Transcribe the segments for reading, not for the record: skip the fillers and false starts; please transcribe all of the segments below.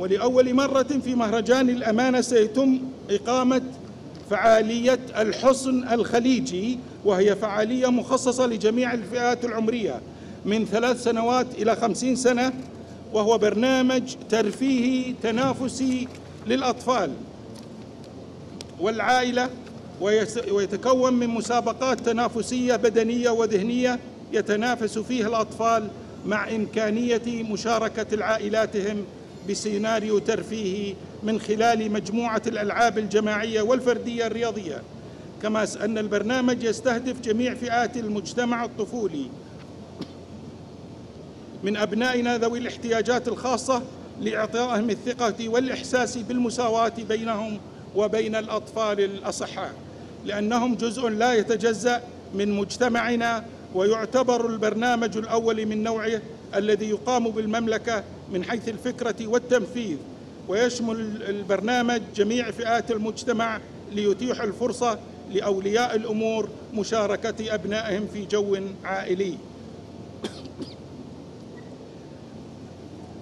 ولأول مرة في مهرجان الأمانة سيتم إقامة فعالية الحصن الخليجي، وهي فعالية مخصصة لجميع الفئات العمرية من 3 سنوات إلى 50 سنة، وهو برنامج ترفيهي تنافسي للأطفال والعائلة، ويتكون من مسابقات تنافسية بدنية وذهنية يتنافس فيها الأطفال مع إمكانية مشاركة عائلاتهم بسيناريو ترفيهي من خلال مجموعة الألعاب الجماعية والفردية الرياضية. كما أن البرنامج يستهدف جميع فئات المجتمع الطفولي من أبنائنا ذوي الاحتياجات الخاصة لإعطائهم الثقة والإحساس بالمساواة بينهم وبين الأطفال الأصحاء، لأنهم جزء لا يتجزأ من مجتمعنا، ويعتبر البرنامج الأول من نوعه الذي يقام بالمملكة من حيث الفكرة والتنفيذ، ويشمل البرنامج جميع فئات المجتمع ليتيح الفرصة لأولياء الأمور مشاركة أبنائهم في جو عائلي.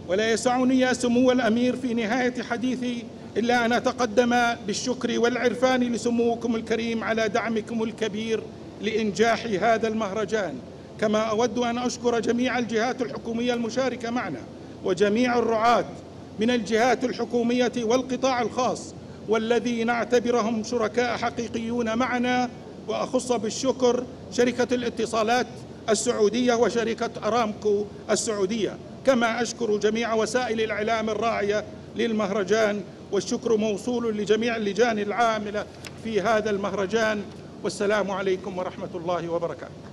ولا يسعني يا سمو الأمير في نهاية حديثي إلا أن أتقدم بالشكر والعرفان لسموكم الكريم على دعمكم الكبير لإنجاح هذا المهرجان، كما أود أن أشكر جميع الجهات الحكومية المشاركة معنا وجميع الرعاة من الجهات الحكومية والقطاع الخاص، والذي نعتبرهم شركاء حقيقيون معنا، وأخص بالشكر شركة الاتصالات السعودية وشركة أرامكو السعودية، كما أشكر جميع وسائل الإعلام الراعية للمهرجان، والشكر موصول لجميع اللجان العاملة في هذا المهرجان. والسلام عليكم ورحمة الله وبركاته.